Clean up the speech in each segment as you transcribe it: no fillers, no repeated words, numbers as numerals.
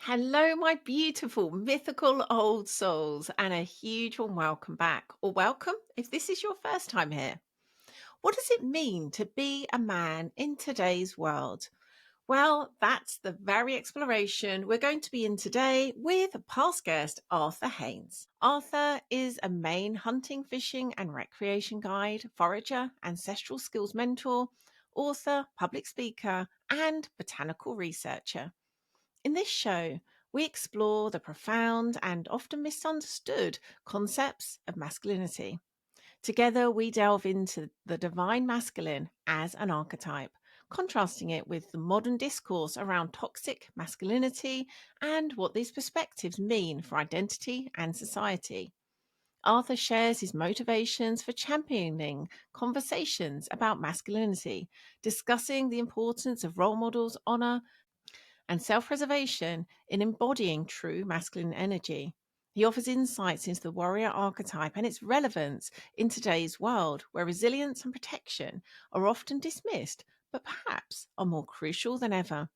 Hello, my beautiful mythical old souls, and a huge warm welcome back, or welcome if this is your first time here. What does it mean to be a man in today's world? Well, that's the very exploration we're going to be in today with past guest Arthur Haines. Arthur is a Maine hunting, fishing, and recreation guide, forager, ancestral skills mentor, author, public speaker, and botanical researcher. In this show, we explore the profound and often misunderstood concepts of masculinity. Together, we delve into the divine masculine as an archetype, contrasting it with the modern discourse around toxic masculinity and what these perspectives mean for identity and society. Arthur shares his motivations for championing conversations about masculinity, discussing the importance of role models, honor, and self preservation in embodying true masculine energy. He offers insights into the warrior archetype and its relevance in today's world, where resilience and protection are often dismissed, but perhaps are more crucial than ever.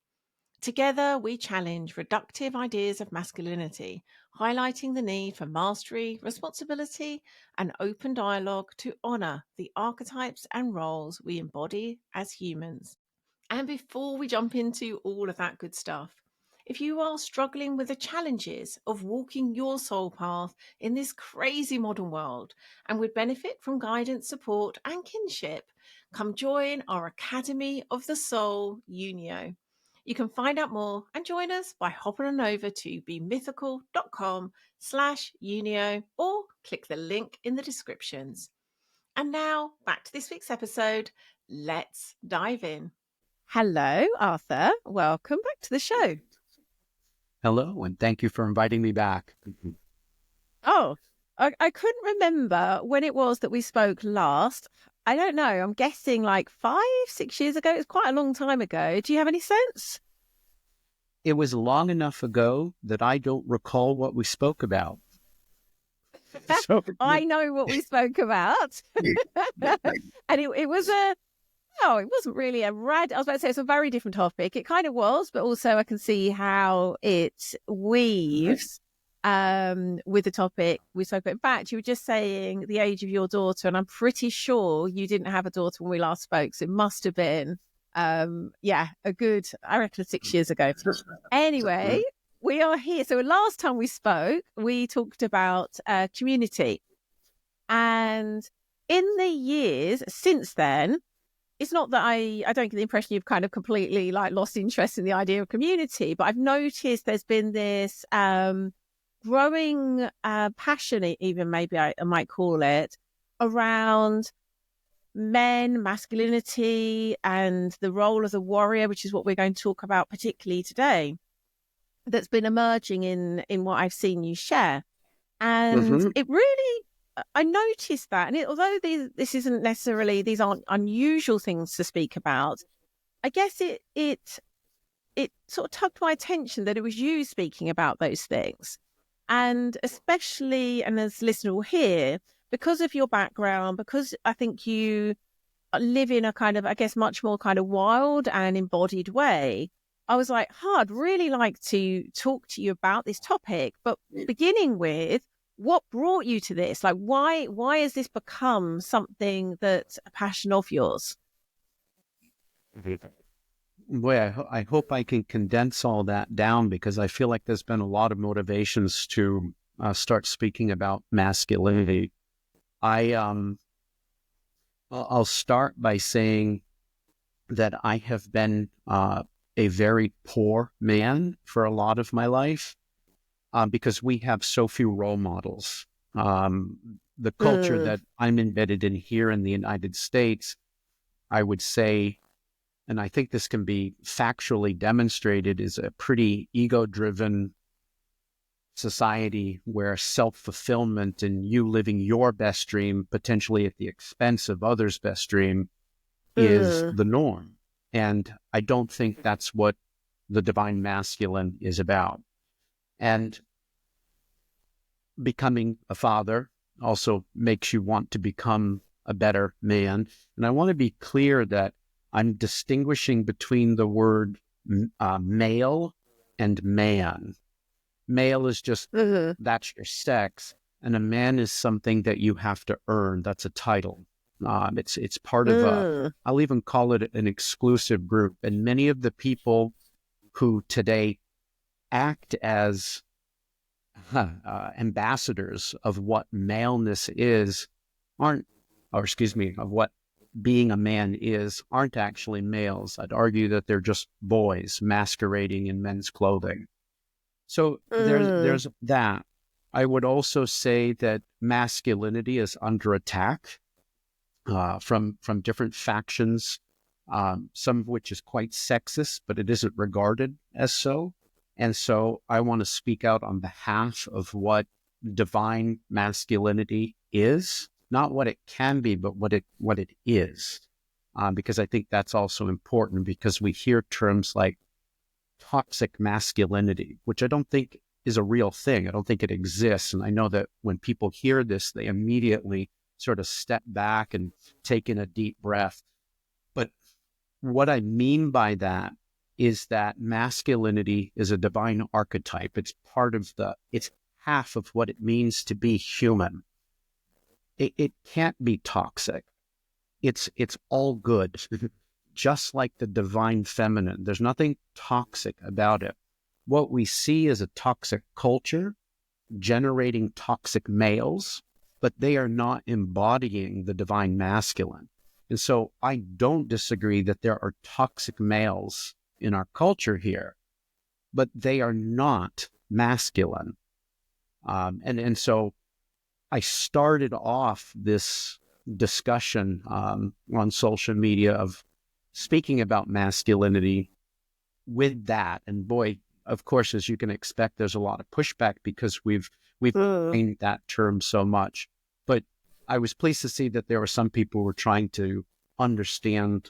Together, we challenge reductive ideas of masculinity, highlighting the need for mastery, responsibility, and open dialogue to honor the archetypes and roles we embody as humans. And before we jump into all of that good stuff, if you are struggling with the challenges of walking your soul path in this crazy modern world and would benefit from guidance, support, and kinship, come join our Academy of the Soul Unio. You can find out more and join us by hopping on over to bemythical.com/unio or click the link in the descriptions. And now back to this week's episode. Let's dive in. Hello, Arthur. Welcome back to the show. Hello, and thank you for inviting me back. Oh, I couldn't remember when it was that we spoke last. I don't know. I'm guessing like 5, 6 years ago. It's quite a long time ago. Do you have any sense? It was long enough ago that I don't recall what we spoke about. So, I know what we spoke about. And it was it wasn't really I was about to say it's a very different topic. It kind of was, but also I can see how it weaves with the topic we spoke about. In fact, you were just saying the age of your daughter, and I'm pretty sure you didn't have a daughter when we last spoke. So it must have been, a good, I reckon, 6 years ago. Anyway, we are here. So last time we spoke, we talked about community. And in the years since then, it's not that I don't get the impression you've kind of completely like lost interest in the idea of community, but I've noticed there's been this growing passion, even maybe I might call it, around men, masculinity, and the role of the warrior, which is what we're going to talk about particularly today, that's been emerging in what I've seen you share. And it really, I noticed that. And although this isn't necessarily, these aren't unusual things to speak about, I guess it sort of tugged my attention that it was you speaking about those things. And especially, and as listener will hear, because of your background, because I think you live in a kind of, I guess, much more kind of wild and embodied way, I was like, I'd really like to talk to you about this topic, but beginning with, what brought you to this? Like, why has this become something that's a passion of yours? Well, I hope I can condense all that down because I feel like there's been a lot of motivations to start speaking about masculinity. I'll start by saying that I have been a very poor man for a lot of my life because we have so few role models. The culture that I'm embedded in here in the United States, I would say, and I think this can be factually demonstrated, is a pretty ego-driven society where self-fulfillment and you living your best dream, potentially at the expense of others' best dream, is the norm. And I don't think that's what the divine masculine is about. And becoming a father also makes you want to become a better man. And I want to be clear that I'm distinguishing between the word male and man. Male is just, Mhm. that's your sex, and a man is something that you have to earn. That's a title. It's part of Mm. I'll even call it an exclusive group. And many of the people who today act as ambassadors of what maleness is aren't, or excuse me, of what being a man is, aren't actually males. I'd argue that they're just boys masquerading in men's clothing. So Mm. there's that. I would also say that masculinity is under attack from different factions, some of which is quite sexist, but it isn't regarded as so. And so I want to speak out on behalf of what divine masculinity is, not what it can be, but what it is. Because I think that's also important, because we hear terms like toxic masculinity, which I don't think is a real thing. I don't think it exists. And I know that when people hear this, they immediately sort of step back and take in a deep breath. But what I mean by that is that masculinity is a divine archetype. It's it's half of what it means to be human. It can't be toxic. It's all good. Just like the divine feminine. There's nothing toxic about it. What we see is a toxic culture generating toxic males, but they are not embodying the divine masculine. And so I don't disagree that there are toxic males in our culture here, but they are not masculine. And so I started off this discussion on social media of speaking about masculinity with that. And boy, of course, as you can expect, there's a lot of pushback because we've Mm. coined that term so much. But I was pleased to see that there were some people who were trying to understand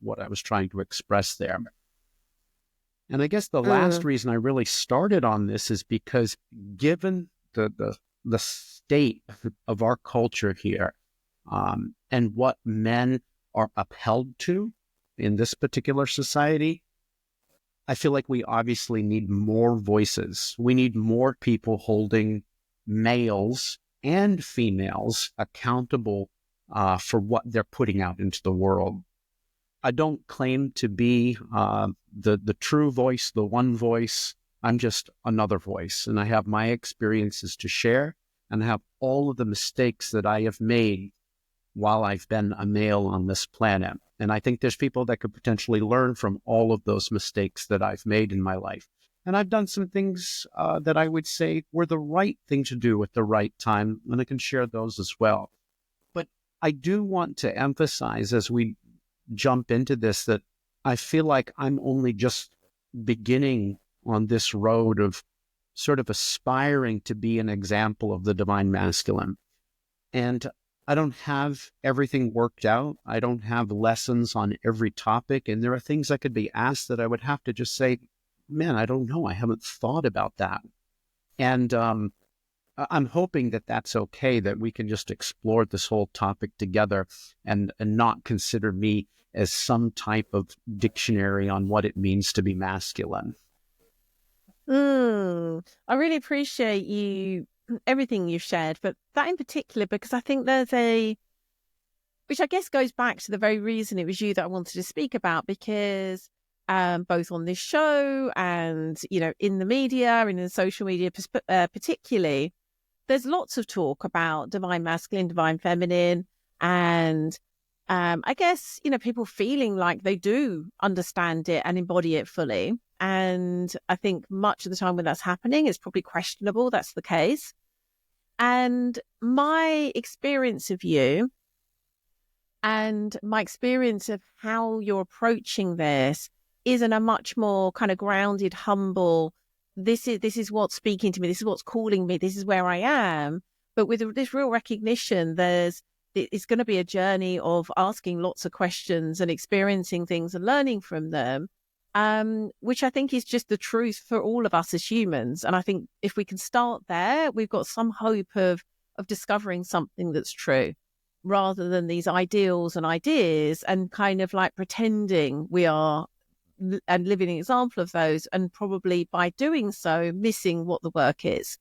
what I was trying to express there. And I guess the last Mm. reason I really started on this is because given the state of our culture here, and what men are upheld to in this particular society, I feel like we obviously need more voices. We need more people holding males and females accountable for what they're putting out into the world. I don't claim to be the true voice, the one voice. I'm just another voice, and I have my experiences to share, and I have all of the mistakes that I have made while I've been a male on this planet. And I think there's people that could potentially learn from all of those mistakes that I've made in my life. And I've done some things that I would say were the right thing to do at the right time, and I can share those as well. But I do want to emphasize as we jump into this that I feel like I'm only just beginning on this road of sort of aspiring to be an example of the divine masculine. And I don't have everything worked out. I don't have lessons on every topic. And there are things I could be asked that I would have to just say, man, I don't know. I haven't thought about that. And I'm hoping that that's okay, that we can just explore this whole topic together and not consider me as some type of dictionary on what it means to be masculine. Mm. I really appreciate everything you've shared, but that in particular, because I think which I guess goes back to the very reason it was you that I wanted to speak about, because both on this show and, in the media and in social media particularly, there's lots of talk about divine masculine, divine feminine, and I guess, people feeling like they do understand it and embody it fully. And I think much of the time when that's happening, it's probably questionable that's the case. And my experience of you and my experience of how you're approaching this is in a much more kind of grounded, humble, this is what's speaking to me, this is what's calling me, this is where I am. But with this real recognition, it's going to be a journey of asking lots of questions and experiencing things and learning from them, which I think is just the truth for all of us as humans. And I think if we can start there, we've got some hope of discovering something that's true, rather than these ideals and ideas and kind of like pretending we are and living example of those, and probably by doing so, missing what the work is.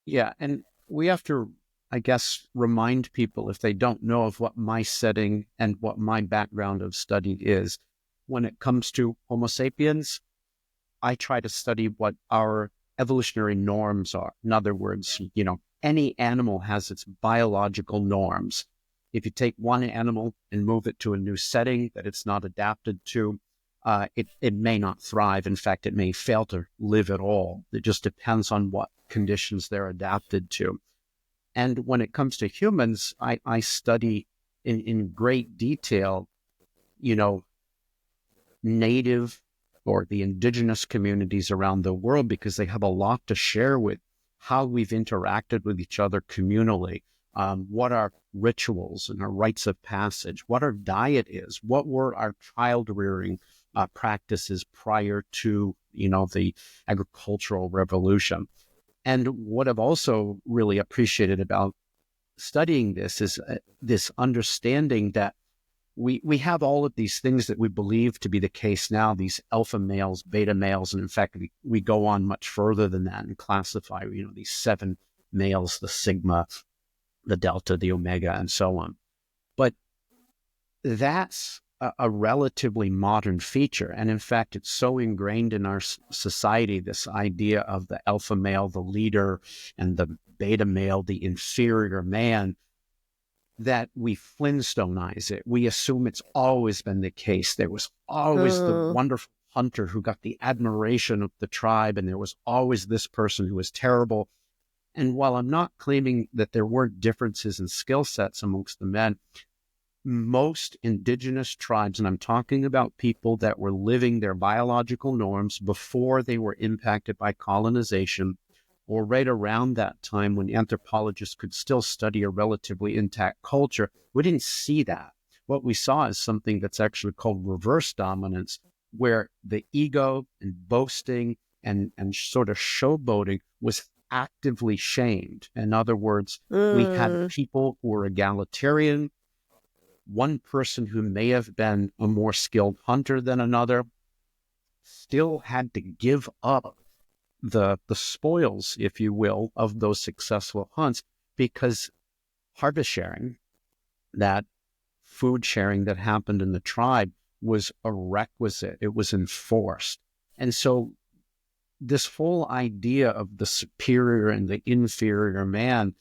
Yeah, and we have to, I guess, remind people if they don't know of what my setting and what my background of study is. When it comes to Homo sapiens, I try to study what our evolutionary norms are. In other words, any animal has its biological norms. If you take one animal and move it to a new setting that it's not adapted to, it may not thrive. In fact, it may fail to live at all. It just depends on what conditions they're adapted to. And when it comes to humans, I study in great detail, native or the indigenous communities around the world, because they have a lot to share with how we've interacted with each other communally, what our rituals and our rites of passage, what our diet is, what were our child rearing practices prior to, the agricultural revolution. And what I've also really appreciated about studying this is this understanding that we have all of these things that we believe to be the case now, these alpha males, beta males, and in fact, we go on much further than that and classify, these 7 males, the sigma, the delta, the omega, and so on. But that's a relatively modern feature. And in fact, it's so ingrained in our society, this idea of the alpha male, the leader, and the beta male, the inferior man, that we Flintstonize it. We assume it's always been the case. There was always the wonderful hunter who got the admiration of the tribe, and there was always this person who was terrible. And while I'm not claiming that there weren't differences in skill sets amongst the men, most indigenous tribes, and I'm talking about people that were living their biological norms before they were impacted by colonization, or right around that time when anthropologists could still study a relatively intact culture, we didn't see that. What we saw is something that's actually called reverse dominance, where the ego and boasting and sort of showboating was actively shamed. In other words, we had people who were egalitarian. One person who may have been a more skilled hunter than another still had to give up the spoils, if you will, of those successful hunts, because harvest sharing, that food sharing that happened in the tribe, was a requisite. It was enforced. And so this whole idea of the superior and the inferior man,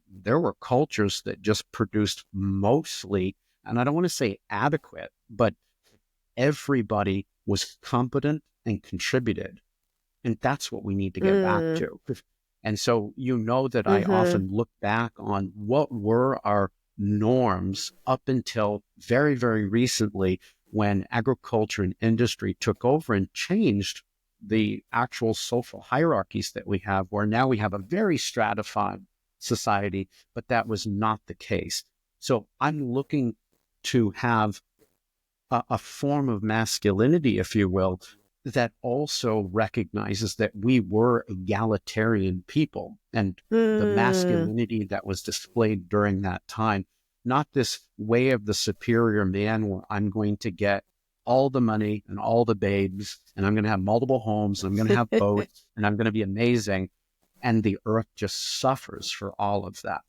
there were cultures that just produced mostly, and I don't want to say adequate, but everybody was competent and contributed. And that's what we need to get back to. And so that I often look back on what were our norms up until very, very recently, when agriculture and industry took over and changed the actual social hierarchies that we have, where now we have a very stratified society, but that was not the case. So I'm looking to have a form of masculinity, if you will, that also recognizes that we were egalitarian people, and the masculinity that was displayed during that time, not this way of the superior man where I'm going to get all the money and all the babes, and I'm going to have multiple homes, and I'm going to have boats, and I'm going to be amazing. And the earth just suffers for all of that.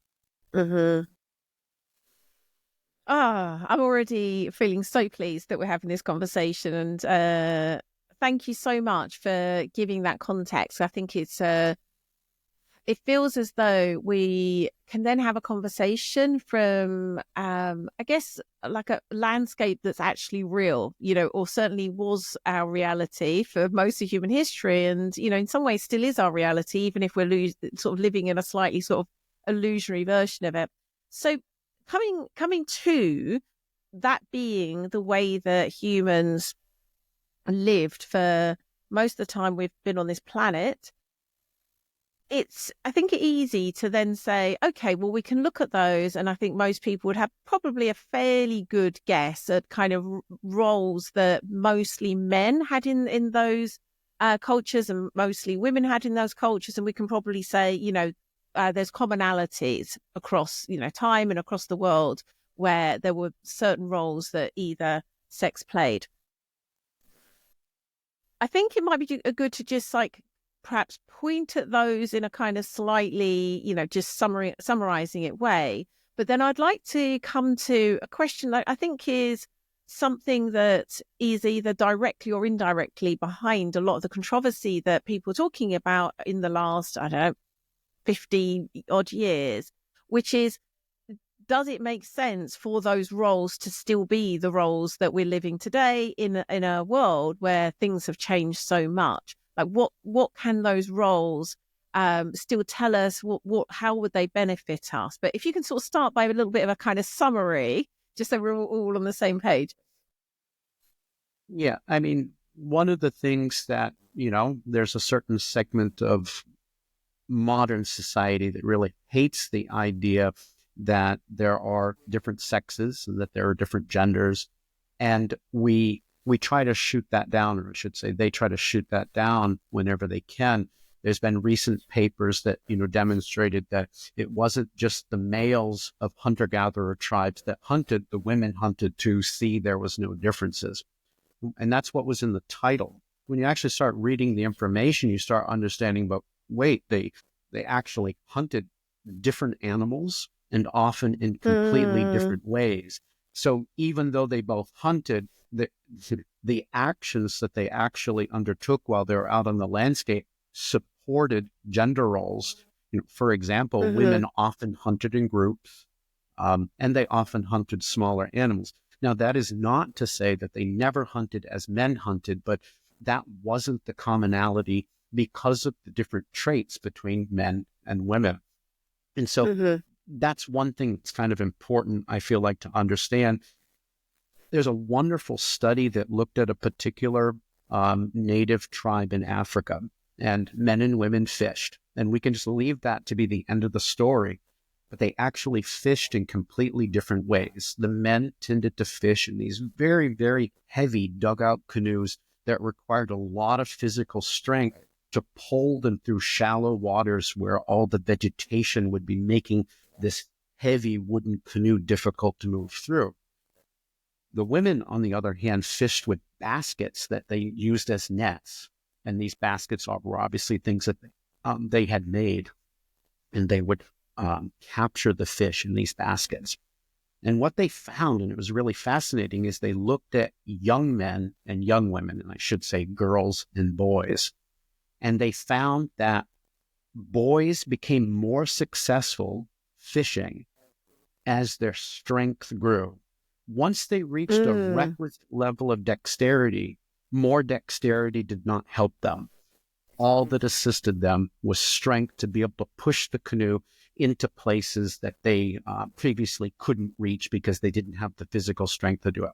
I'm already feeling so pleased that we're having this conversation, and thank you so much for giving that context. I think it feels as though we can then have a conversation from, I guess, like a landscape that's actually real, or certainly was our reality for most of human history. And, in some ways still is our reality, even if we're sort of living in a slightly sort of illusionary version of it. So coming to that being the way that humans lived for most of the time we've been on this planet, it's, I think, easy to then say, okay, well, we can look at those, and I think most people would have probably a fairly good guess at kind of roles that mostly men had in those cultures, and mostly women had in those cultures, and we can probably say, there's commonalities across, time and across the world, where there were certain roles that either sex played. I think it might be good to just like perhaps point at those in a kind of slightly, just summarizing it way. But then I'd like to come to a question that I think is something that is either directly or indirectly behind a lot of the controversy that people are talking about in the last, I don't know, 50 odd years, which is, does it make sense for those roles to still be the roles that we're living today in a world where things have changed so much? Like what can those roles still tell us? How would they benefit us? But if you can sort of start by a little bit of a kind of summary, just so we're all on the same page. Yeah, I mean, one of the things that, there's a certain segment of modern society that really hates the idea that there are different sexes and that there are different genders. And we try to shoot that down, or I should say they try to shoot that down whenever they can. There's been recent papers that, demonstrated that it wasn't just the males of hunter-gatherer tribes that hunted, the women hunted to see there was no differences. And that's what was in the title. When you actually start reading the information, you start understanding, but wait, they actually hunted different animals and often in completely different ways. So even though they both hunted, the actions that they actually undertook while they were out on the landscape supported gender roles. For example, women often hunted in groups, and they often hunted smaller animals. Now, that is not to say that they never hunted as men hunted, but that wasn't the commonality because of the different traits between men and women. And so that's one thing that's kind of important, I feel like, to understand. There's a wonderful study that looked at a particular native tribe in Africa, and men and women fished. And we can just leave that to be the end of the story. But they actually fished in completely different ways. The men tended to fish in these very, very heavy dugout canoes that required a lot of physical strength to pull them through shallow waters where all the vegetation would be making this heavy wooden canoe difficult to move through. The women, on the other hand, fished with baskets that they used as nets. And these baskets were obviously things that they had made, and they would capture the fish in these baskets. And what they found, and it was really fascinating, is they looked at young men and young women, and I should say girls and boys. And they found that boys became more successful fishing as their strength grew. Once they reached a requisite level of dexterity, more dexterity did not help them. All that assisted them was strength to be able to push the canoe into places that they previously couldn't reach because they didn't have the physical strength to do it.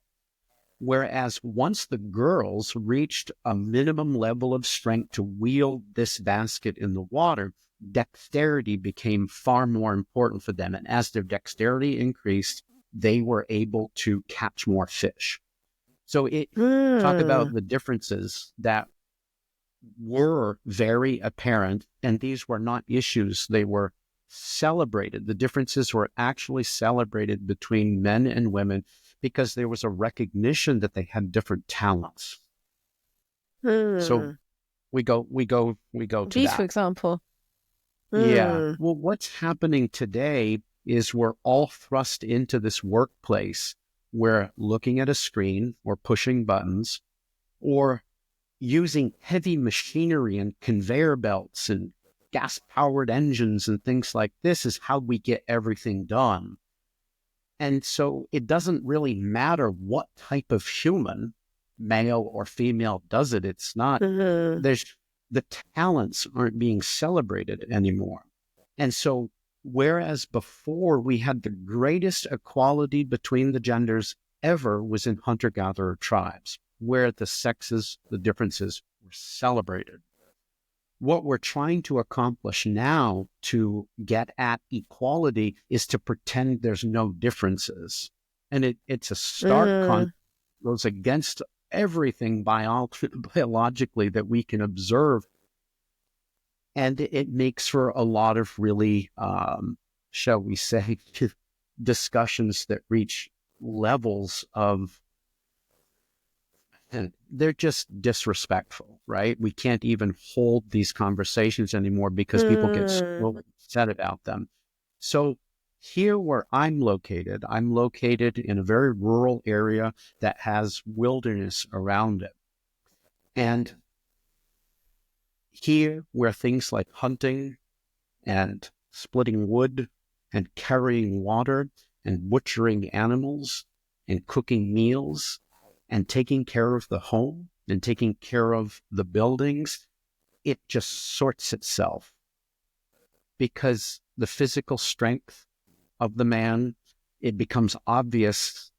Whereas once the girls reached a minimum level of strength to wield this basket in the water, dexterity became far more important for them. And as their dexterity increased, they were able to catch more fish. So talk about the differences that were very apparent, and these were not issues. They were celebrated. The differences were actually celebrated between men and women because there was a recognition that they had different talents. So we go to Bees, that. for example. Yeah. Well, what's happening today is we're all thrust into this workplace where looking at a screen or pushing buttons or using heavy machinery and conveyor belts and gas-powered engines and things like this is how we get everything done. And so it doesn't really matter what type of human, male or female, does it. It's not, the talents aren't being celebrated anymore. And so whereas before we had the greatest equality between the genders ever was in hunter-gatherer tribes, where the sexes, the differences were celebrated. What we're trying to accomplish now to get at equality is to pretend there's no differences. And it's a stark goes against everything biologically that we can observe. And it makes for a lot of really, shall we say, discussions that reach levels of And they're just disrespectful, right? We can't even hold these conversations anymore because people get so upset about them. So here where I'm located in a very rural area that has wilderness around it. And here where things like hunting and splitting wood and carrying water and butchering animals and cooking meals and taking care of the home and taking care of the buildings, it just sorts itself because the physical strength of the man, it becomes obvious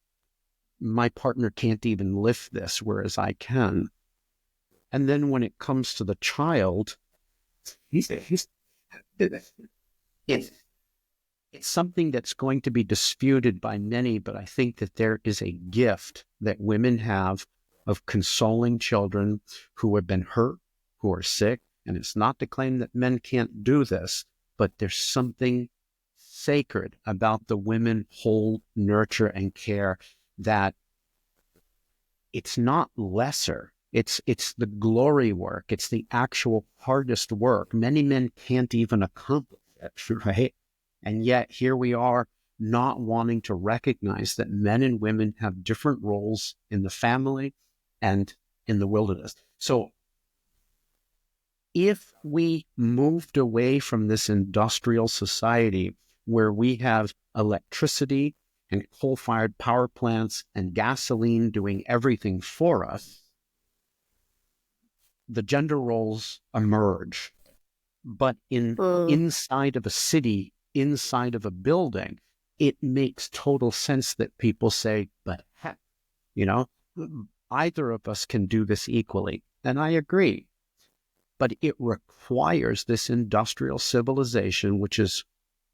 my partner can't even lift this, whereas I can. And then when it comes to the child, it's something that's going to be disputed by many, but I think that there is a gift that women have of consoling children who have been hurt, who are sick. And it's not to claim that men can't do this, but there's something sacred about the women hold, nurture, and care that it's not lesser. It's the glory work. It's the actual hardest work. Many men can't even accomplish it, right? And yet here we are not wanting to recognize that men and women have different roles in the family and in the wilderness. So if we moved away from this industrial society where we have electricity and coal-fired power plants and gasoline doing everything for us, the gender roles emerge. But inside of a city, inside of a building, it makes total sense that people say, but heck, either of us can do this equally. And I agree. But it requires this industrial civilization, which is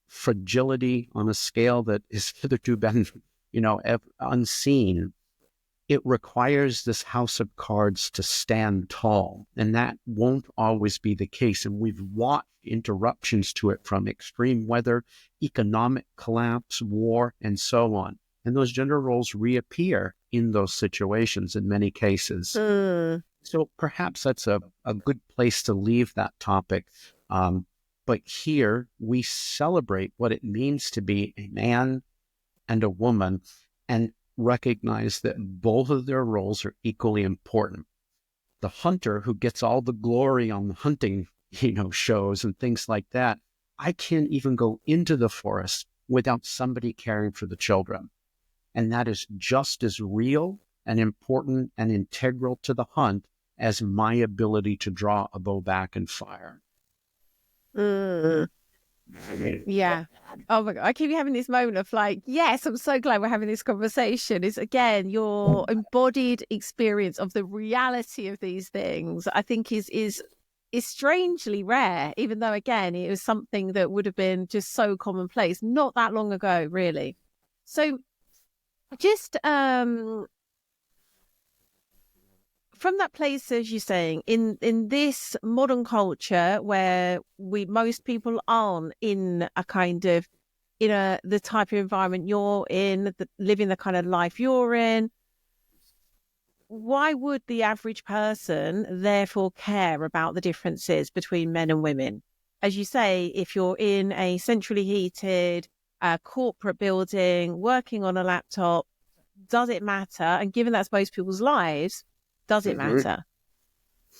fragility on a scale that has hitherto been, unseen. It requires this house of cards to stand tall, and that won't always be the case. And we've watched interruptions to it from extreme weather, economic collapse, war, and so on. And those gender roles reappear in those situations in many cases. So perhaps that's a good place to leave that topic. But here we celebrate what it means to be a man and a woman and recognize that both of their roles are equally important. The hunter who gets all the glory on the hunting, shows and things like that, I can't even go into the forest without somebody caring for the children. And that is just as real and important and integral to the hunt as my ability to draw a bow back and fire. Yeah. Oh my God. I keep having this moment of like, yes, I'm so glad we're having this conversation. It's again, your embodied experience of the reality of these things, I think is strangely rare, even though again, it was something that would have been just so commonplace not that long ago, really. So just from that place, as you're saying, in this modern culture where most people aren't in a kind of the type of environment you're in, living the kind of life you're in, why would the average person therefore care about the differences between men and women? As you say, if you're in a centrally heated corporate building, working on a laptop, does it matter? And given that's most people's lives, does it matter?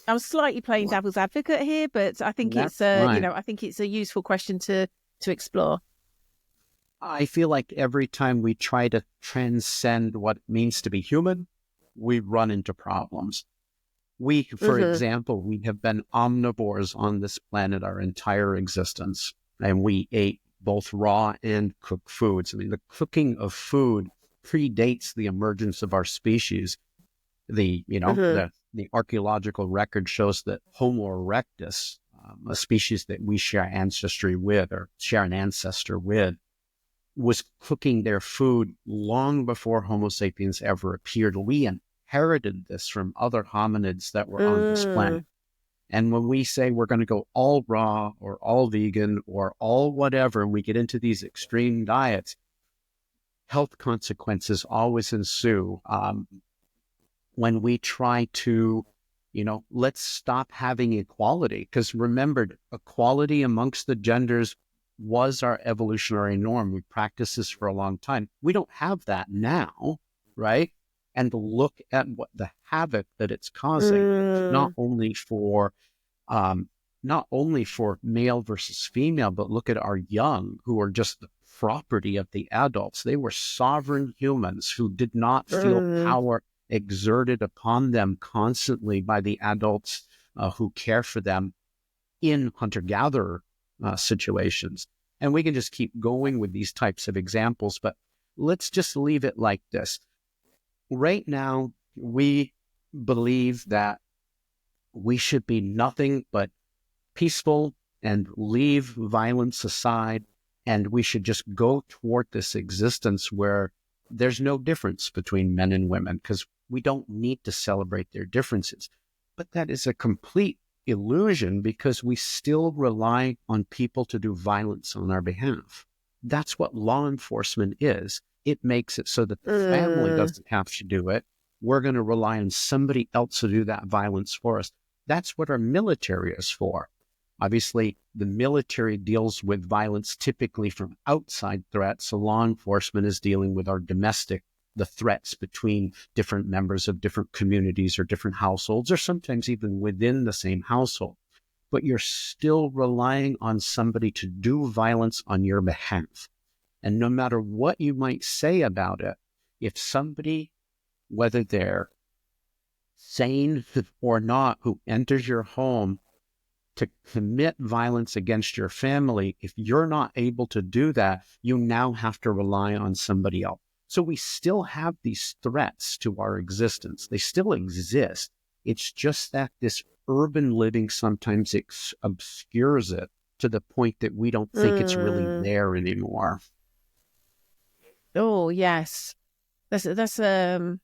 I'm slightly playing devil's advocate here, but I think it's I think it's a useful question to explore. I feel like every time we try to transcend what it means to be human, we run into problems. For example, we have been omnivores on this planet our entire existence, and we ate both raw and cooked foods. I mean, the cooking of food predates the emergence of our species. The archaeological record shows that Homo erectus, a species that we share ancestry with or share an ancestor with, was cooking their food long before Homo sapiens ever appeared. We inherited this from other hominids that were on this planet. And when we say we're going to go all raw or all vegan or all whatever, and we get into these extreme diets, health consequences always ensue. when we try to, let's stop having equality. Because remember, equality amongst the genders was our evolutionary norm. We practiced this for a long time. We don't have that now, right? And look at what the havoc that it's causing, not only for not only for male versus female, but look at our young who are just the property of the adults. They were sovereign humans who did not feel power exerted upon them constantly by the adults who care for them in hunter-gatherer situations. And we can just keep going with these types of examples, but let's just leave it like this. Right now, we believe that we should be nothing but peaceful and leave violence aside, and we should just go toward this existence where there's no difference between men and women, because we don't need to celebrate their differences. But that is a complete illusion, because we still rely on people to do violence on our behalf. That's what law enforcement is. It makes it so that the family doesn't have to do it. We're going to rely on somebody else to do that violence for us. That's what our military is for. Obviously, the military deals with violence typically from outside threats, so law enforcement is dealing with our domestic, the threats between different members of different communities or different households, or sometimes even within the same household. But you're still relying on somebody to do violence on your behalf. And no matter what you might say about it, if somebody, whether they're sane or not, who enters your home to commit violence against your family, if you're not able to do that, you now have to rely on somebody else. So we still have these threats to our existence. They still exist. It's just that this urban living sometimes obscures it to the point that we don't think it's really there anymore. Oh, yes. That's and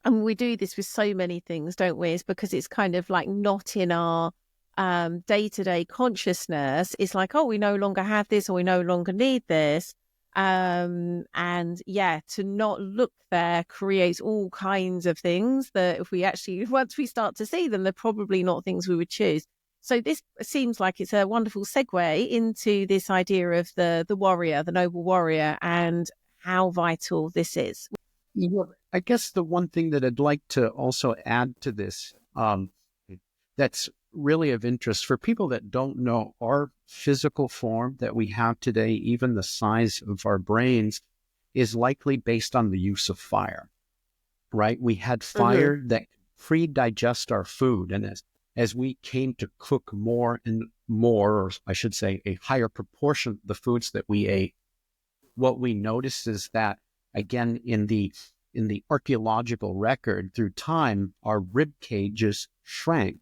we do this with so many things, don't we? It's because it's kind of like not in our day-to-day consciousness. It's like, oh, we no longer have this, or we no longer need this. And yeah, to not look there creates all kinds of things that if we actually, once we start to see them, they're probably not things we would choose. So this seems like it's a wonderful segue into this idea of the warrior, the noble warrior, and how vital this is. I guess the one thing that I'd like to also add to this, that's really of interest for people that don't know, our physical form that we have today, even the size of our brains, is likely based on the use of fire, right? We had fire that pre-digest our food. And as we came to cook more and more, or I should say a higher proportion of the foods that we ate, what we noticed is that, again, in the archaeological record through time, our rib cages shrank.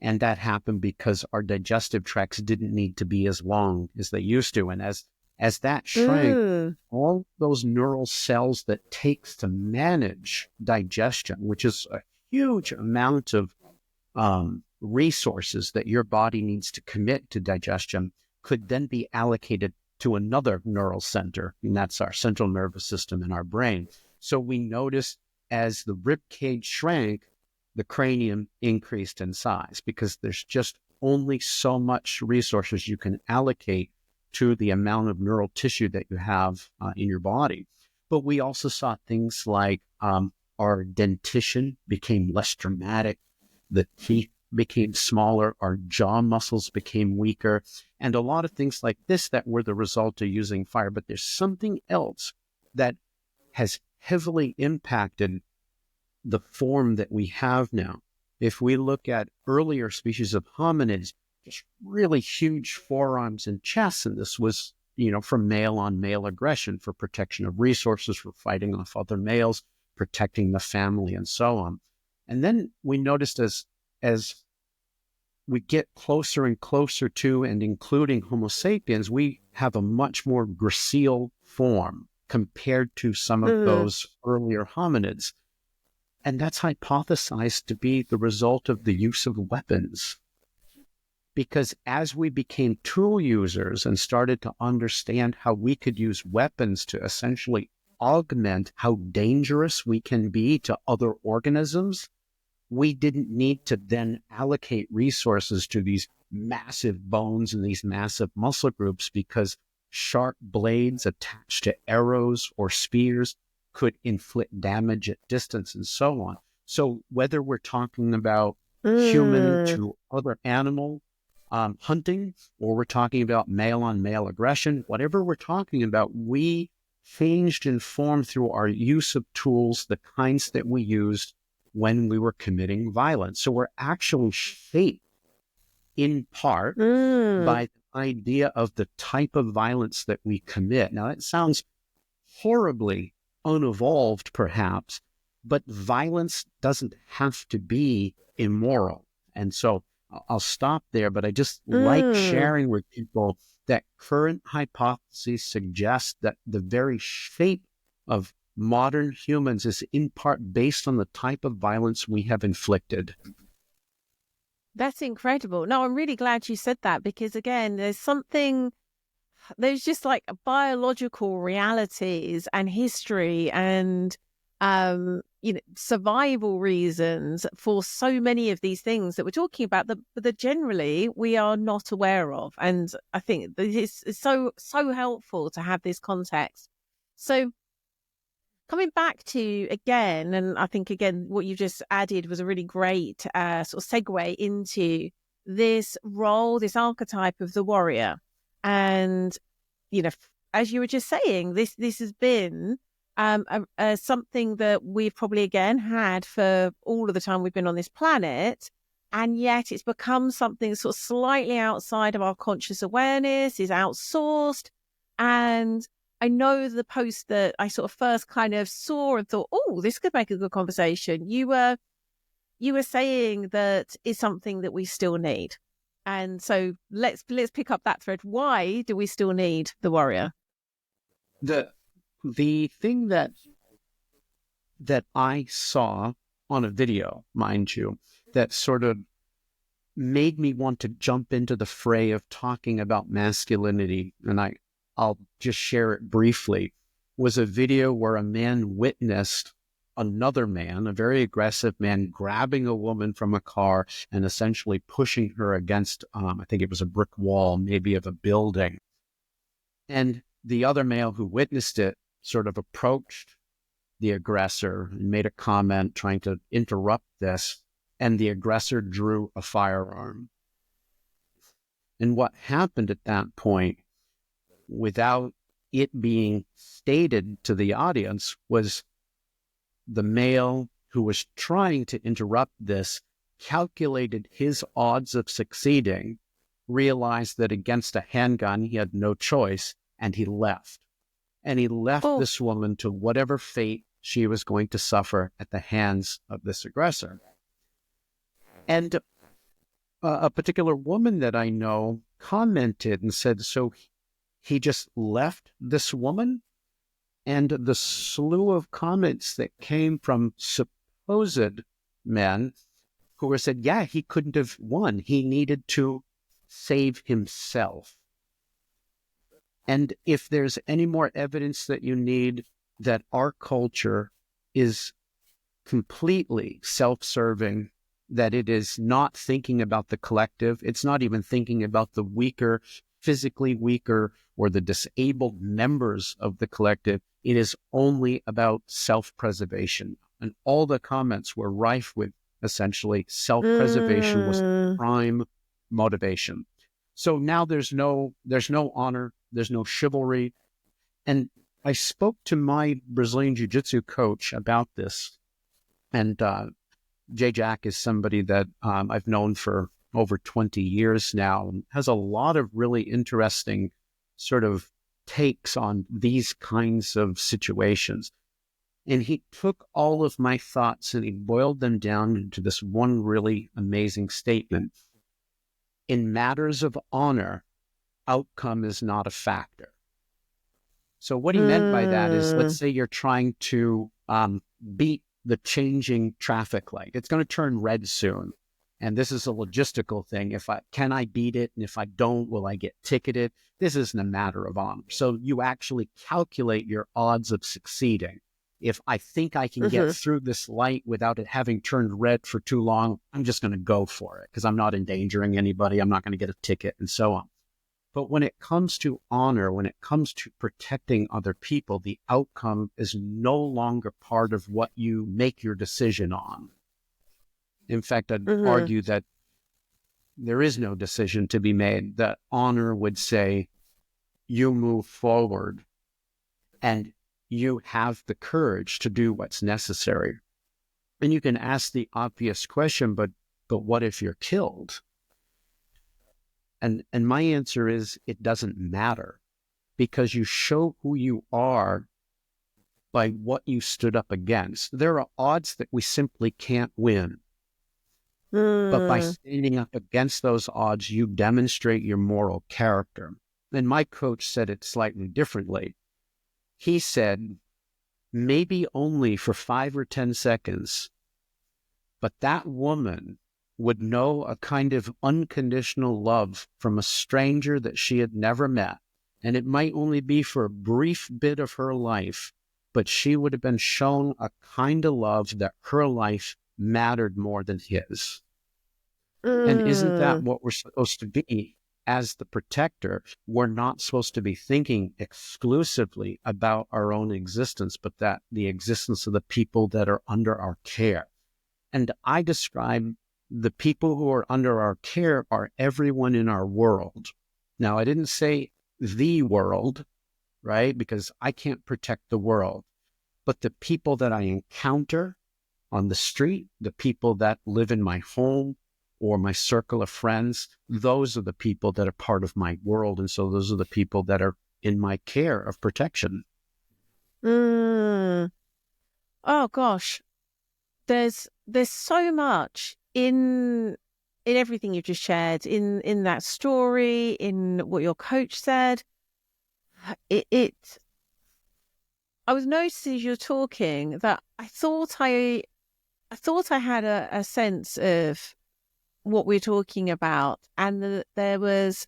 And that happened because our digestive tracts didn't need to be as long as they used to. And as that shrank, all those neural cells that takes to manage digestion, which is a huge amount of resources that your body needs to commit to digestion, could then be allocated to another neural center, and that's our central nervous system in our brain. So we noticed as the rib cage shrank, the cranium increased in size, because there's just only so much resources you can allocate to the amount of neural tissue that you have in your body. But we also saw things like our dentition became less dramatic, the teeth became smaller, our jaw muscles became weaker, and a lot of things like this that were the result of using fire. But there's something else that has heavily impacted the form that we have now. If we look at earlier species of hominids, just really huge forearms and chests, and this was, from male on male aggression, for protection of resources, for fighting off other males, protecting the family, and so on. And then we noticed as we get closer and closer to and including Homo sapiens, we have a much more gracile form compared to some of those earlier hominids. And that's hypothesized to be the result of the use of weapons. Because as we became tool users and started to understand how we could use weapons to essentially augment how dangerous we can be to other organisms, we didn't need to then allocate resources to these massive bones and these massive muscle groups, because sharp blades attached to arrows or spears could inflict damage at distance and so on. So whether we're talking about human to other animal hunting, or we're talking about male on male aggression, whatever we're talking about, we changed and formed through our use of tools, the kinds that we used when we were committing violence. So we're actually shaped in part by the idea of the type of violence that we commit. Now, that sounds horribly unevolved, perhaps, but violence doesn't have to be immoral. And so I'll stop there, but I just like sharing with people that current hypotheses suggest that the very shape of modern humans is in part based on the type of violence we have inflicted. That's incredible. No, I'm really glad you said that, because again, there's just like biological realities and history and survival reasons for so many of these things that we're talking about that generally we are not aware of. And I think it's so helpful to have this context. So coming back to again, and I think again what you just added was a really great sort of segue into this role, this archetype of the warrior. And as you were just saying, this has been something that we've probably again had for all of the time we've been on this planet, and yet it's become something sort of slightly outside of our conscious awareness, is outsourced. And I know the post that I sort of first kind of saw and thought, oh, this could make a good conversation. You were saying that is something that we still need. And so let's pick up that thread. Why do we still need the warrior? The thing that I saw on a video, mind you, that sort of made me want to jump into the fray of talking about masculinity, and I'll just share it briefly, was a video where a man witnessed another man, a very aggressive man, grabbing a woman from a car and essentially pushing her against, I think it was a brick wall, maybe of a building. And the other male who witnessed it sort of approached the aggressor and made a comment trying to interrupt this, and the aggressor drew a firearm. And what happened at that point, without it being stated to the audience, was the male who was trying to interrupt this calculated his odds of succeeding, realized that against a handgun he had no choice, and he left. And he left this woman to whatever fate she was going to suffer at the hands of this aggressor. And a particular woman that I know commented and said, so he just left this woman? And the slew of comments that came from supposed men who were said, yeah, he couldn't have won. He needed to save himself. And if there's any more evidence that you need that our culture is completely self-serving, that it is not thinking about the collective, it's not even thinking about the weaker, physically weaker, or the disabled members of the collective, it is only about self-preservation. And all the comments were rife with essentially self-preservation was the prime motivation. So now there's no honor, there's no chivalry. And I spoke to my Brazilian Jiu-Jitsu coach about this. And Jay Jack is somebody that I've known for over 20 years now, and has a lot of really interesting sort of takes on these kinds of situations. And he took all of my thoughts and he boiled them down into this one really amazing statement. In matters of honor, outcome is not a factor. So what he meant by that is, let's say you're trying to beat the changing traffic light. It's going to turn red soon. And this is a logistical thing. Can I beat it? And if I don't, will I get ticketed? This isn't a matter of honor. So you actually calculate your odds of succeeding. If I think I can get Mm-hmm. through this light without it having turned red for too long, I'm just going to go for it because I'm not endangering anybody. I'm not going to get a ticket and so on. But when it comes to honor, when it comes to protecting other people, the outcome is no longer part of what you make your decision on. In fact, I'd Mm-hmm. argue that there is no decision to be made, that honor would say you move forward and you have the courage to do what's necessary. And you can ask the obvious question, but what if you're killed? And my answer is it doesn't matter, because you show who you are by what you stood up against. There are odds that we simply can't win. But by Mm. standing up against those odds, you demonstrate your moral character. And my coach said it slightly differently. He said, maybe only for 5 or 10 seconds, but that woman would know a kind of unconditional love from a stranger that she had never met. And it might only be for a brief bit of her life, but she would have been shown a kind of love that her life mattered more than his. And isn't that Mm. what we're supposed to be as the protector? We're not supposed to be thinking exclusively about our own existence, but that the existence of the people that are under our care. And I describe the people who are under our care are everyone in our world. Now, I didn't say the world, right? Because I can't protect the world, but the people that I encounter on the street, the people that live in my home or my circle of friends, those are the people that are part of my world. And so those are the people that are in my care of protection. Mm. Oh gosh, there's so much in everything you've just shared, in that story, in what your coach said. It I was noticing as you're talking that I thought I had a sense of what we're talking about, and that there was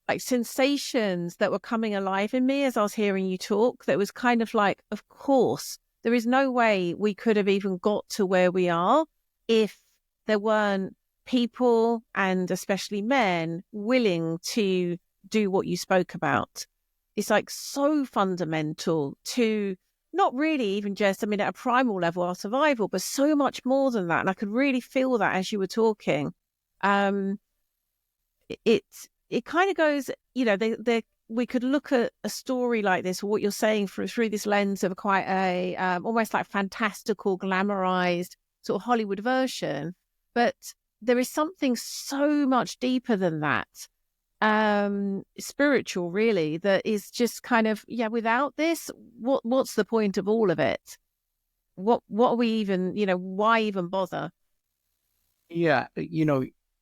like sensations that were coming alive in me as I was hearing you talk. That was kind of like, of course, there is no way we could have even got to where we are if there weren't people, and especially men, willing to do what you spoke about. It's like so fundamental to not really even just, I mean, at a primal level, our survival, but so much more than that. And I could really feel that as you were talking. Um, it it kind of goes, they we could look at a story like this, or what you're saying, through this lens of quite a almost like fantastical, glamorized sort of Hollywood version, but there is something so much deeper than that, spiritual, really, that is just kind of, yeah, without this, what's the point of all of it? What are we even, why even bother? Yeah,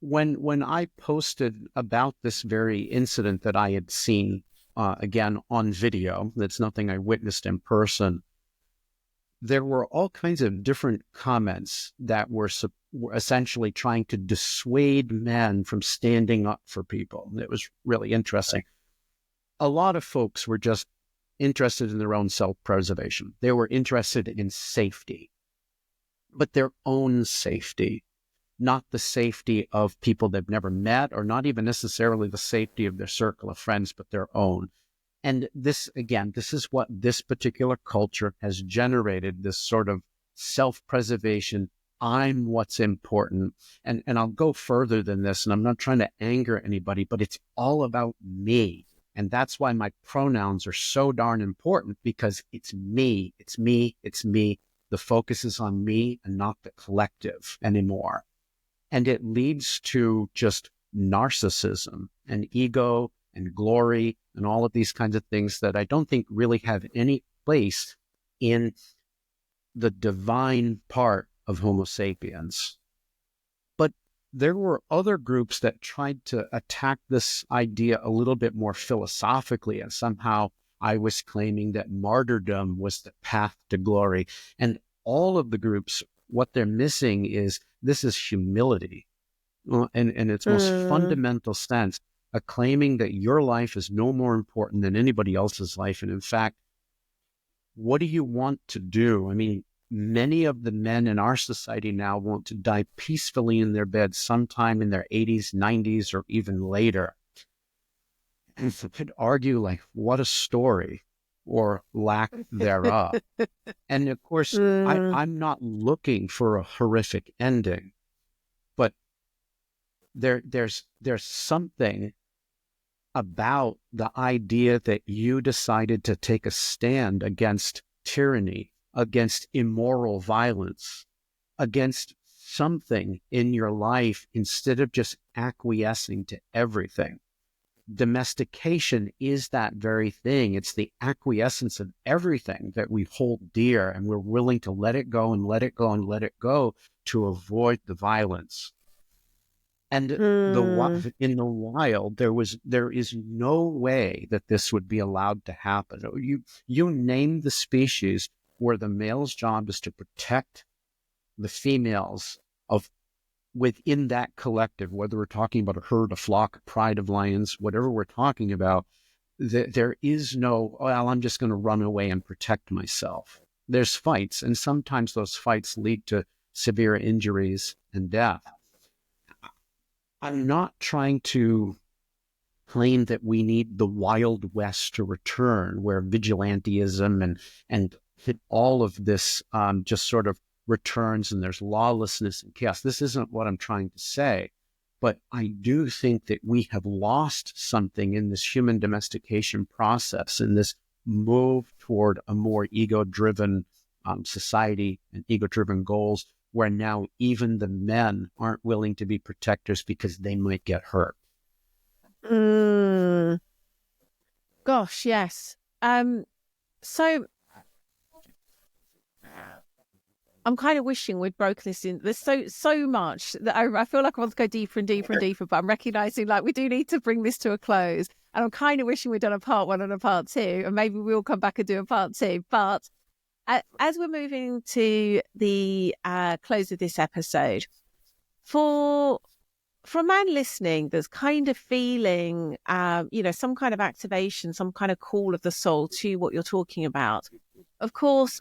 when I posted about this very incident that I had seen, again on video, that's nothing I witnessed in person, there were all kinds of different comments that were essentially trying to dissuade men from standing up for people. It was really interesting. A lot of folks were just interested in their own self-preservation. They were interested in safety, but their own safety, not the safety of people they've never met, or not even necessarily the safety of their circle of friends, but their own. And this, again, this is what this particular culture has generated, this sort of self-preservation. I'm what's important. And I'll go further than this, and I'm not trying to anger anybody, but it's all about me. And that's why my pronouns are so darn important, because it's me, it's me, it's me. The focus is on me and not the collective anymore. And it leads to just narcissism and ego and glory and all of these kinds of things that I don't think really have any place in the divine part of Homo sapiens. But there were other groups that tried to attack this idea a little bit more philosophically, and somehow I was claiming that martyrdom was the path to glory. And all of the groups what they're missing is this is humility, in its most Mm. fundamental sense, a claiming that your life is no more important than anybody else's life. And in fact, what do you want to do? I mean, many of the men in our society now want to die peacefully in their beds sometime in their 80s, 90s, or even later. And you could argue, like, what a story, or lack thereof. And of course, Mm. I'm not looking for a horrific ending, but there's something about the idea that you decided to take a stand against tyranny, against immoral violence, against something in your life instead of just acquiescing to everything. Domestication is that very thing. It's the acquiescence of everything that we hold dear, and we're willing to let it go and let it go and let it go to avoid the violence. And Mm. in the wild, there is no way that this would be allowed to happen. You name the species where the male's job is to protect the females of within that collective, whether we're talking about a herd, a flock, a pride of lions, whatever we're talking about. There is no, well, I'm just going to run away and protect myself. There's fights, and sometimes those fights lead to severe injuries and death. I'm not trying to claim that we need the Wild West to return, where vigilantism and all of this just sort of returns and there's lawlessness and chaos. This isn't what I'm trying to say, but I do think that we have lost something in this human domestication process, in this move toward a more ego-driven society and ego-driven goals, where now even the men aren't willing to be protectors because they might get hurt. Mm. Gosh, yes. So I'm kind of wishing we'd broke this in. There's so much that I feel like I want to go deeper and deeper and deeper, but I'm recognizing like we do need to bring this to a close. And I'm kind of wishing we'd done a part 1 and a part 2, and maybe we'll come back and do a part 2. But as we're moving to the close of this episode, for a man listening that's kind of feeling, some kind of activation, some kind of call of the soul to what you're talking about, of course,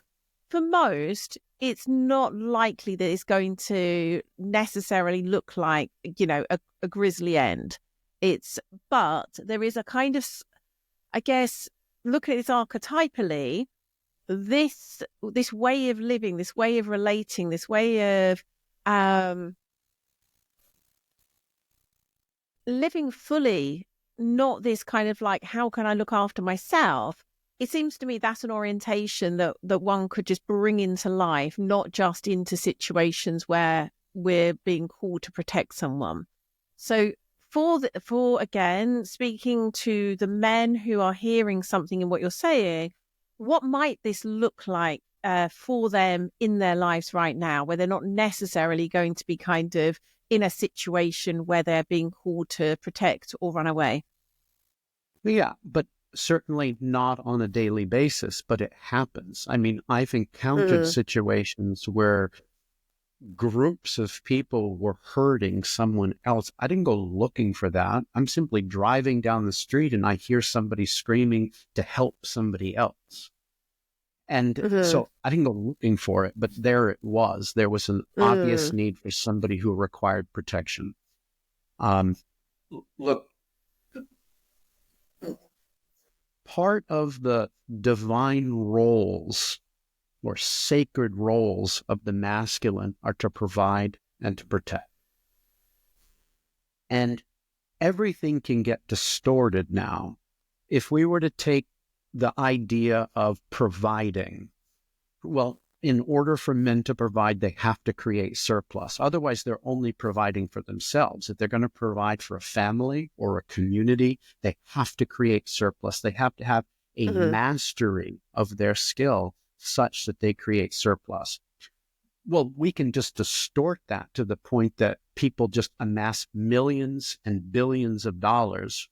for most, it's not likely that it's going to necessarily look like, a grisly end. But there is a kind of, I guess, looking at this archetypally, this way of living, this way of relating, this way of living fully, not this kind of like, how can I look after myself? It seems to me that's an orientation that one could just bring into life, not just into situations where we're being called to protect someone. So for again, speaking to the men who are hearing something in what you're saying, what might this look like for them in their lives right now, where they're not necessarily going to be kind of in a situation where they're being called to protect or run away? Yeah, but certainly not on a daily basis, but it happens. I mean, I've encountered Mm. situations where groups of people were hurting someone else. I didn't go looking for that. I'm simply driving down the street and I hear somebody screaming to help somebody else. And Mm-hmm. so I didn't go looking for it, but there it was. There was an obvious Mm. need for somebody who required protection. Um, Look, part of the divine roles or sacred roles of the masculine are to provide and to protect. And everything can get distorted now. If we were to take the idea of providing, well, in order for men to provide, they have to create surplus. Otherwise, they're only providing for themselves. If they're going to provide for a family or a community, they have to create surplus. They have to have a Mm-hmm. mastery of their skill such that they create surplus. Well, we can just distort that to the point that people just amass millions and billions of dollars,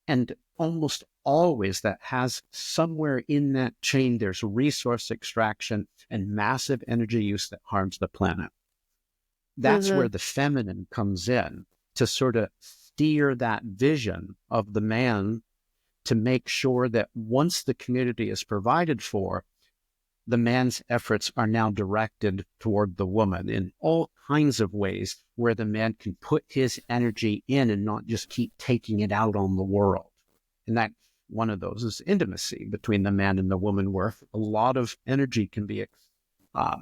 and almost always that has somewhere in that chain, there's resource extraction and massive energy use that harms the planet. That's where Mm-hmm. the feminine comes in to sort of steer that vision of the man to make sure that once the community is provided for, the man's efforts are now directed toward the woman in all kinds of ways where the man can put his energy in and not just keep taking it out on the world. And that one of those is intimacy between the man and the woman, where a lot of energy uh,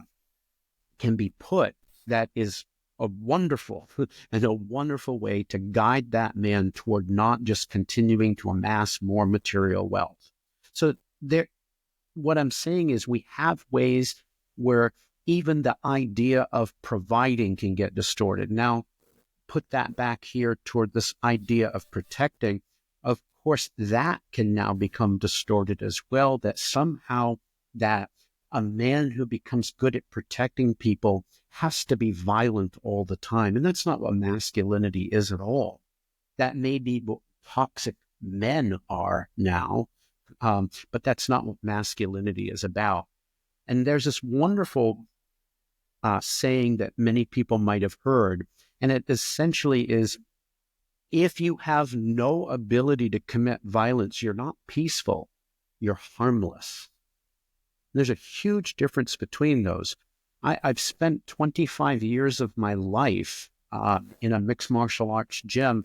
can be put. That is a wonderful and a wonderful way to guide that man toward not just continuing to amass more material wealth. So there, what I'm saying is we have ways where even the idea of providing can get distorted. Now, put that back here toward this idea of protecting. Of course, that can now become distorted as well, that somehow that a man who becomes good at protecting people has to be violent all the time. And that's not what masculinity is at all. That may be what toxic men are now, but that's not what masculinity is about. And there's this wonderful saying that many people might have heard, and it essentially is, if you have no ability to commit violence, you're not peaceful, you're harmless. There's a huge difference between those. I've spent 25 years of my life in a mixed martial arts gym.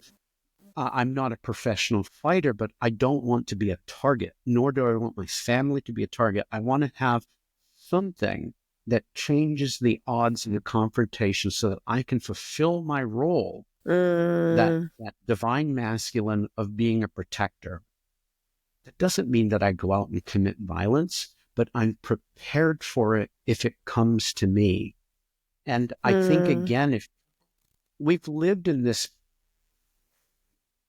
I'm not a professional fighter, but I don't want to be a target, nor do I want my family to be a target. I want to have something that changes the odds in the confrontation so that I can fulfill my role, that divine masculine of being a protector. That doesn't mean that I go out and commit violence, but I'm prepared for it if it comes to me. And I think, again, if we've lived in this,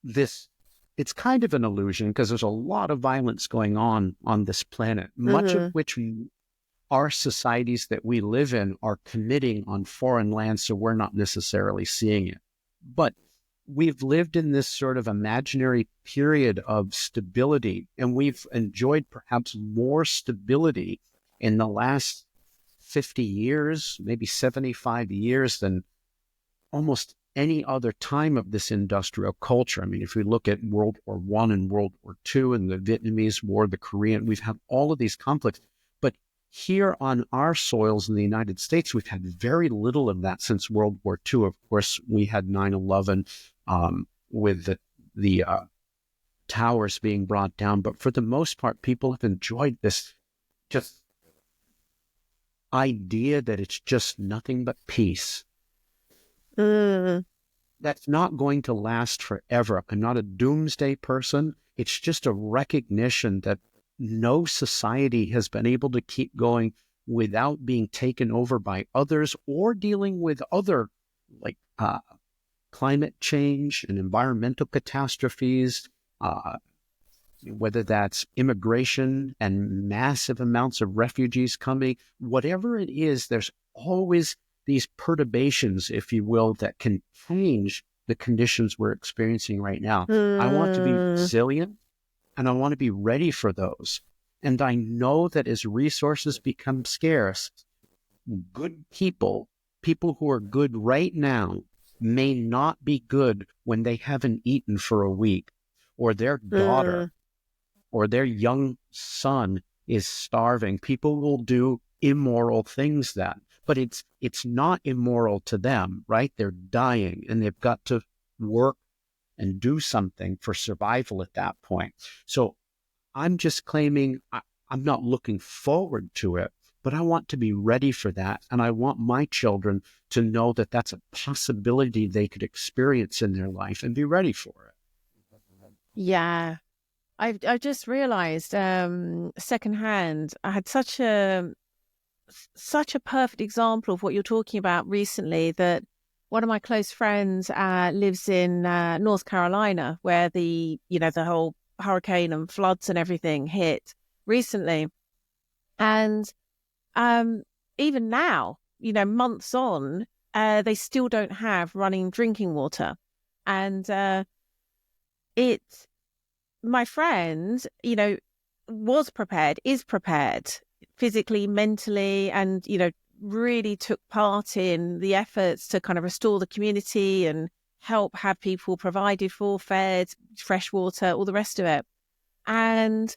it's kind of an illusion because there's a lot of violence going on this planet, much of which our societies that we live in are committing on foreign land, so we're not necessarily seeing it. But we've lived in this sort of imaginary period of stability, and we've enjoyed perhaps more stability in the last 50 years, maybe 75 years than almost any other time of this industrial culture. I mean, if we look at World War I and World War II and the Vietnamese War, the Korean, we've had all of these conflicts. But here on our soils in the United States, we've had very little of that since World War II. Of course, we had 9/11 with the towers being brought down. But for the most part, people have enjoyed this just idea that it's just nothing but peace. That's not going to last forever. I'm not a doomsday person. It's just a recognition that no society has been able to keep going without being taken over by others or dealing with other, like climate change and environmental catastrophes, whether that's immigration and massive amounts of refugees coming. Whatever it is, there's always these perturbations, if you will, that can change the conditions we're experiencing right now. I want to be resilient, and I want to be ready for those. And I know that as resources become scarce, good people who are good right now, may not be good when they haven't eaten for a week, or their daughter or their young son is starving. People will do immoral things then, but it's not immoral to them, right? They're dying and they've got to work and do something for survival at that point. So I'm just claiming I'm not looking forward to it, but I want to be ready for that. And I want my children to know that that's a possibility they could experience in their life and be ready for it. Yeah. I've just realized secondhand, I had such a perfect example of what you're talking about recently, that one of my close friends lives in North Carolina, where the whole hurricane and floods and everything hit recently. And even now, months on, they still don't have running drinking water. And it my friend, was prepared, is prepared physically, mentally, and, really took part in the efforts to kind of restore the community and help have people provided for, fed, fresh water, all the rest of it. And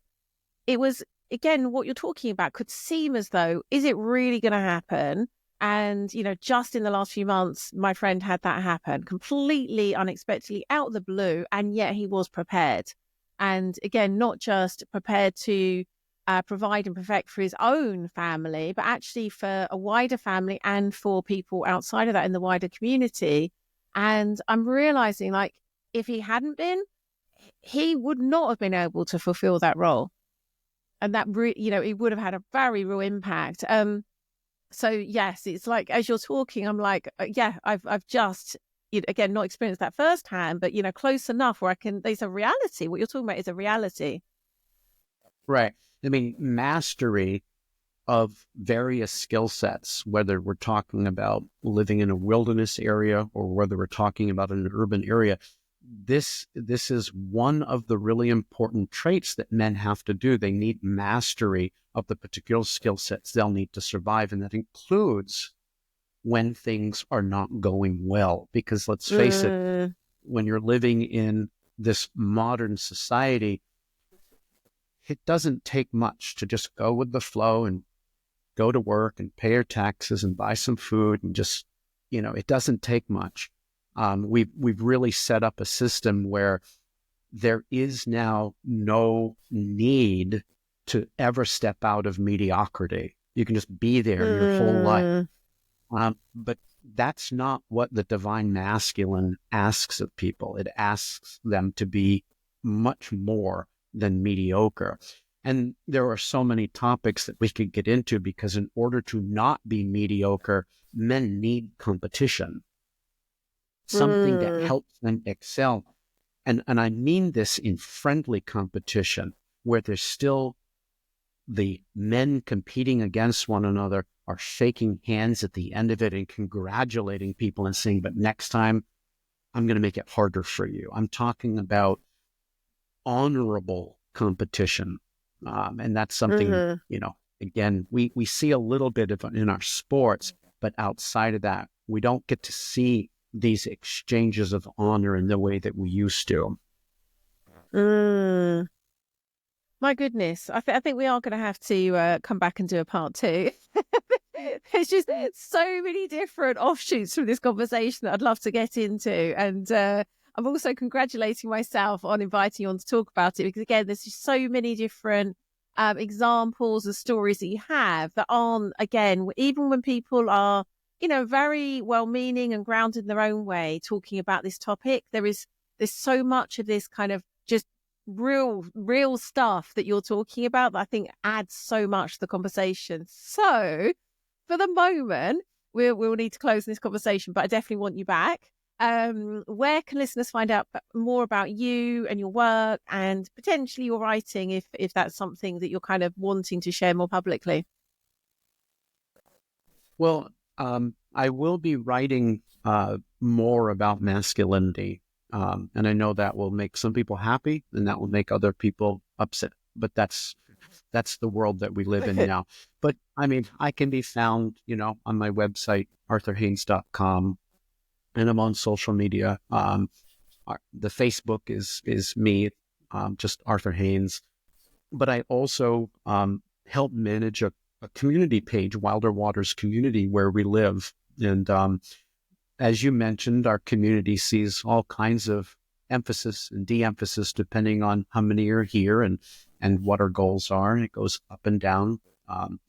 it was, again, what you're talking about could seem as though, is it really going to happen? And, just in the last few months, my friend had that happen completely unexpectedly out of the blue. And yet he was prepared. And again, not just prepared to provide and perfect for his own family, but actually for a wider family and for people outside of that in the wider community. And I'm realizing, like, if he hadn't been, he would not have been able to fulfill that role. And that, it would have had a very real impact. So yes, it's like, as you're talking, I'm like, yeah, I've just, again, not experienced that firsthand, but, close enough where there's a reality. What you're talking about is a reality. Right. I mean, mastery of various skill sets, whether we're talking about living in a wilderness area or whether we're talking about an urban area, this is one of the really important traits that men have to do. They need mastery of the particular skill sets they'll need to survive. And that includes when things are not going well. Because let's face it, when you're living in this modern society, it doesn't take much to just go with the flow and go to work and pay your taxes and buy some food and just, it doesn't take much. We've really set up a system where there is now no need to ever step out of mediocrity. You can just be there your whole life. But that's not what the divine masculine asks of people. It asks them to be much more than mediocre. And there are so many topics that we could get into because in order to not be mediocre, men need competition, something that helps them excel. And I mean this in friendly competition, where there's still the men competing against one another are shaking hands at the end of it and congratulating people and saying, but next time I'm going to make it harder for you. I'm talking about honorable competition. And that's something, again, we see a little bit of in our sports, but outside of that, we don't get to see these exchanges of honor in the way that we used to. My goodness, I think we are going to have to come back and do a part 2. There's just so many different offshoots from this conversation that I'd love to get into. And I'm also congratulating myself on inviting you on to talk about it, because again, there's just so many different examples and stories that you have that aren't, again, even when people are, very well-meaning and grounded in their own way, talking about this topic, there's so much of this kind of just real stuff that you're talking about that I think adds so much to the conversation. So for the moment, we'll need to close this conversation, but I definitely want you back. Where can listeners find out more about you and your work and potentially your writing, if that's something that you're kind of wanting to share more publicly? Well, I will be writing more about masculinity. And I know that will make some people happy and that will make other people upset. But that's the world that we live in now. But I mean, I can be found, on my website, arthurhaines.com. And I'm on social media. The Facebook is me, just Arthur Haines. But I also help manage a community page, Wilder Waters Community, where we live. And as you mentioned, our community sees all kinds of emphasis and de-emphasis depending on how many are here and what our goals are. And it goes up and down.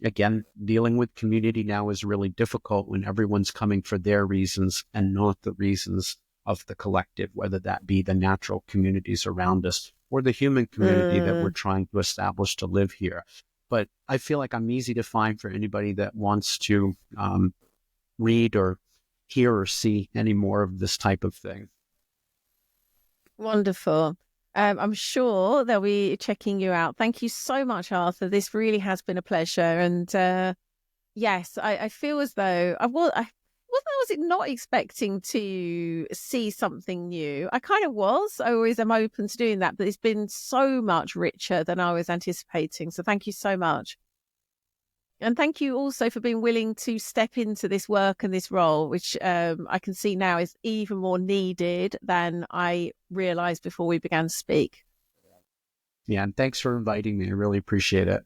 Again, dealing with community now is really difficult when everyone's coming for their reasons and not the reasons of the collective, whether that be the natural communities around us or the human community that we're trying to establish to live here. But I feel like I'm easy to find for anybody that wants to read or hear or see any more of this type of thing. Wonderful. I'm sure they'll be checking you out. Thank you so much, Arthur. This really has been a pleasure. And yes, I feel as though I wasn't was not expecting to see something new. I kind of was. I always am open to doing that, but it's been so much richer than I was anticipating. So thank you so much. And thank you also for being willing to step into this work and this role, which I can see now is even more needed than I realized before we began to speak. Yeah, and thanks for inviting me. I really appreciate it.